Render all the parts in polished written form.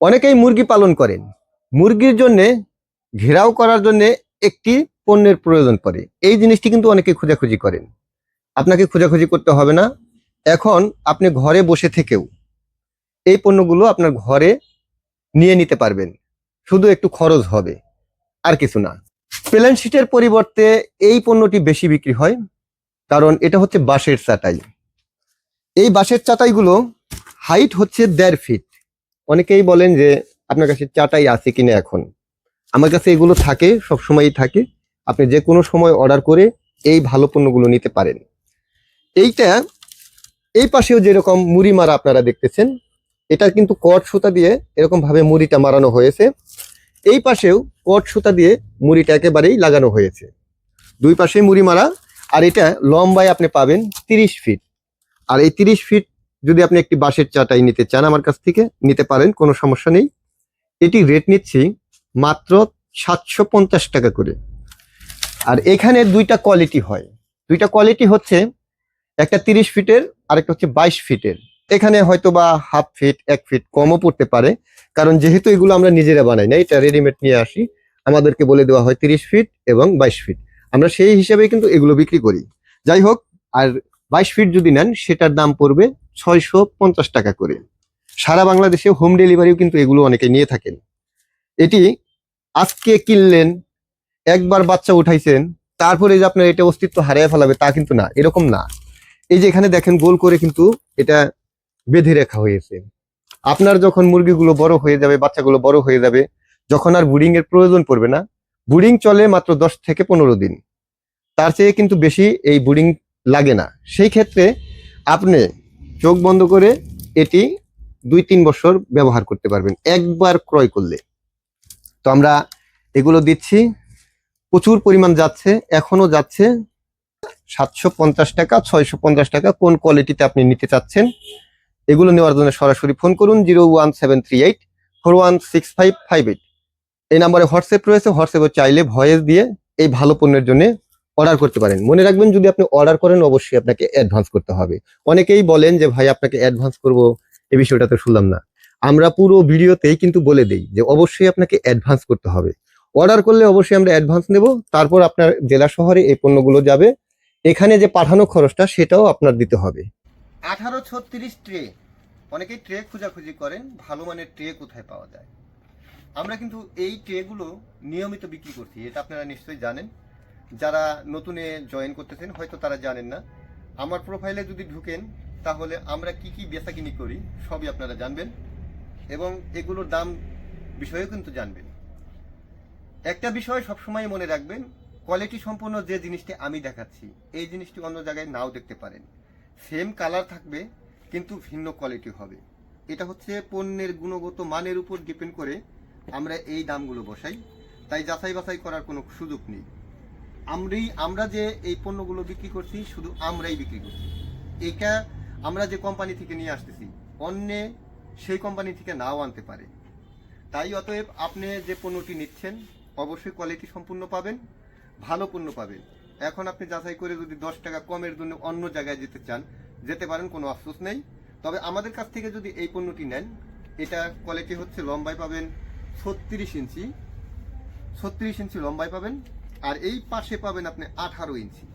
অনেকেই মুরগি পালন করেন। মুরগির জন্য ঘেরাও করার জন্য একটি পণ্যের প্রয়োজন পড়ে। এই জিনিসটি কিন্তু অনেকে খোঁজাখুঁজি করেন। আপনাকে খোঁজাখুঁজি করতে হবে না। এখন আপনি ঘরে বসে থেকেও এই পণ্যগুলো আপনার ঘরে নিয়ে নিতে পারবেন। শুধু একটু খরচ হবে, আর কিছু না। প্লেন শিটের পরিবর্তে এই পণ্যটি বেশি বিক্রি হয়, কারণ এটা হচ্ছে বাঁশের চাটাই। এই বাঁশের চাটাইগুলো হাইট হচ্ছে 1.5 ফিট। অনেকেই বলেন যে আপনার কাছে চাটাই আছে কিনা। এখন আমার কাছে এগুলো থাকে, সবসময়ই থাকে। আপনি যে কোনো সময় অর্ডার করে এই ভালো পণ্যগুলো নিতে পারেন। এইটা এই পাশেও যেরকম মুড়ি মারা আপনারা দেখতেছেন, এটা কিন্তু কট সুতা দিয়ে এরকম ভাবে মুড়িটা মারানো হয়েছে। এই পাশেও কট সুতা দিয়ে মুড়িটা একেবারেই লাগানো হয়েছে, দুই পাশে মুড়ি মারা। আর এটা লম্বায় আপনি পাবেন 30 ফিট। আর এই 30 ফিট যদি আপনি একটি বাঁশের চাটাই নিতে চান আমার কাছ থেকে, নিতে পারেন, কোনো সমস্যা নেই। এটি রেট নিচ্ছি মাত্র 750 টাকা করে। আর এখানে দুইটা কোয়ালিটি হয়। দুইটা কোয়ালিটি হচ্ছে, একটা 30 ফিটের আর একটা হচ্ছে 22 ফিটের। এখানে হয়তো বা হাফ ফিট 1 ফিট কমও পড়তে পারে, কারণ যেহেতু এগুলো আমরা নিজেরা বানাই না, এটা রেডিমেড নিয়ে আসি। আমাদেরকে বলে দেওয়া হয় 30 ফিট এবং 22 ফিট, আমরা সেই হিসাবেই কিন্তু এগুলো বিক্রি করি। যাই হোক, আর 22 ফিট যদি নেন সেটার দাম পড়বে 650 টাকা করে। সারা বাংলাদেশে হোম ডেলিভারিও কিন্তু এগুলো অনেকে নিয়ে থাকেন। এটি আজকে কিনলেন, একবার বাচ্চা উঠাইছেন, তারপরে যে আপনার এটা অস্তিত্ব হারিয়ে ফেলাবে তা কিন্তু না, এরকম না। এই যে এখানে দেখেন গোল করে কিন্তু এটা বেঁধে রাখা হয়েছে। আপনার যখন মুরগিগুলো বড় হয়ে যাবে, বাচ্চাগুলো বড় হয়ে যাবে, যখন আর ব্রুডিং এর প্রয়োজন পড়বে না, ব্রুডিং চলে মাত্র 10 থেকে 15 দিন, তার চেয়ে কিন্তু বেশি এই ব্রুডিং লাগে না। সেই ক্ষেত্রে আপনি চোখ বন্ধ করে এটি 2-3 বছর ব্যবহার করতে পারবেন একবার ক্রয় করলে। তো আমরা এগুলো দিচ্ছি, প্রচুর পরিমাণ যাচ্ছে, এখনো যাচ্ছে। 750 টাকা, 650 টাকা, কোন কোয়ালিটিতে আপনি নিতে চাচ্ছেন। এগুলো নেওয়ার জন্য সরাসরি ফোন করুন 01738416558। এই নাম্বারে হোয়াটসঅ্যাপ রয়েছে, হোয়াটসঅ্যাপে চাইলে ভয়েস দিয়ে এই ভালো পণ্যের জন্য অর্ডার করতে পারেন। মনে রাখবেন, যদি আপনি অর্ডার করেন অবশ্যই আপনাকে অ্যাডভান্স করতে হবে। অনেকেই বলেন যে ভাই আপনাকে অ্যাডভান্স করব, এই বিষয়টা তো শুনলাম না। আমরা পুরো ভিডিওতেই কিন্তু বলে দেই যে অবশ্যই আপনাকে অ্যাডভান্স করতে হবে। অর্ডার করলে অবশ্যই আমরা অ্যাডভান্স নেব, তারপর আপনার জেলা শহরে এই পণ্যগুলো যাবে। এখানে যে পাঠানো খরচটা সেটাও আপনার দিতে হবে। 1836 ট্রে। অনেকেই ট্রে খোঁজাখুঁজি করেন, ভালো মানের ট্রে কোথায় পাওয়া যায়। আমরা কিন্তু এই ট্রেগুলো নিয়মিত বিক্রি করছি, এটা আপনারা নিশ্চয়ই জানেন। যারা নতুনে জয়েন করতেছেন হয়তো তারা জানেন না। আমার প্রোফাইলে যদি ঢুকেন তাহলে আমরা কি কি বেচাকিনি করি সবই আপনারা জানবেন, এবং এগুলোর দাম বিষয়েও কিন্তু জানবেন। একটা বিষয় সবসময় মনে রাখবেন, কোয়ালিটি সম্পন্ন যে জিনিসটি আমি দেখাচ্ছি এই জিনিসটি অন্য জায়গায় নাও দেখতে পারেন। সেম কালার থাকবে কিন্তু ভিন্ন কোয়ালিটি হবে। এটা হচ্ছে পণ্যের গুণগত মানের উপর ডিপেন্ড করে আমরা এই দামগুলো বসাই, তাই যাচাই বাছাই করার কোনো সুযোগ নেই। আমরা যে এই পণ্যগুলো বিক্রি করছি শুধু আমরাই বিক্রি করছি। এটা আমরা যে কোম্পানি থেকে নিয়ে আসতেছি অন্যে সেই কোম্পানি থেকে নাও আনতে পারে। তাই অতএব আপনি যে পণ্যটি নিচ্ছেন অবশ্যই কোয়ালিটি সম্পূর্ণ পাবেন, ভালো পণ্য পাবেন। এখন আপনি যাচাই করে যদি 10 টাকা কমের জন্য অন্য জায়গায় যেতে চান যেতে পারেন, কোনো আফসোস নেই। তবে আমাদের কাছ থেকে যদি এই পণ্যটি নেন, এটা কোয়ালিটি হচ্ছে লম্বায় পাবেন 36 ইঞ্চি, 36 ইঞ্চি লম্বায় পাবেন। আর এই পাশে পাবেন আপনি 18 ইঞ্চি।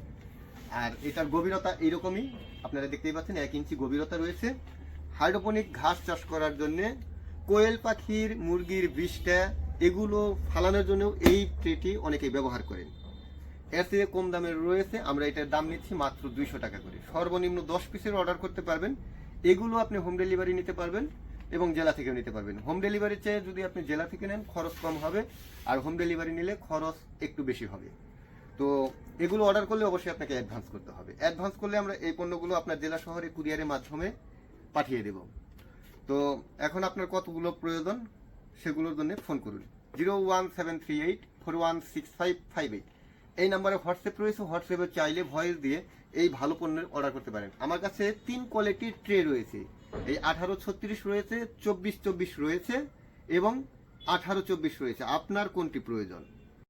আর এটার গভীরতা এইরকমই, আপনারা দেখতেই পাচ্ছেন 1 ইঞ্চি গভীরতা রয়েছে। হাইড্রোপনিক ঘাস চাষ করার জন্য, কোয়েল পাখির, মুরগির বিষটা এগুলো ফালানোর জন্য এই ট্রেটি অনেকেই ব্যবহার করেন। এর থেকে কম দামের রয়েছে, আমরা এটার দাম নিচ্ছি মাত্র 200 টাকা করে। সর্বনিম্ন 10 পিসের অর্ডার করতে পারবেন। এগুলো আপনি হোম ডেলিভারি নিতে পারবেন এবং জেলা থেকেও নিতে পারবেন। হোম ডেলিভারির চেয়ে যদি আপনি জেলা থেকে নেন খরচ কম হবে, আর হোম ডেলিভারি নিলে খরচ একটু বেশি হবে। তো এগুলো অর্ডার করলে অবশ্যই আপনাকে অ্যাডভান্স করতে হবে। অ্যাডভান্স করলে আমরা এই পণ্যগুলো আপনার জেলা শহরে কুরিয়ারের মাধ্যমে পাঠিয়ে দেব। তো এখন আপনার কতগুলো প্রয়োজন সেগুলোর জন্য ফোন করুন 01738416558। এই নাম্বারে হোয়াটসঅ্যাপ রয়েছে, হোয়াটসঅ্যাপে চাইলে ভয়েস দিয়ে এই ভালো পণ্যের অর্ডার করতে পারেন। আমার কাছে 3 কোয়ালিটির ট্রে রয়েছে, এই 1836 রয়েছে, 2424 রয়েছে এবং 1824 রয়েছে। আপনার কোনটি প্রয়োজন?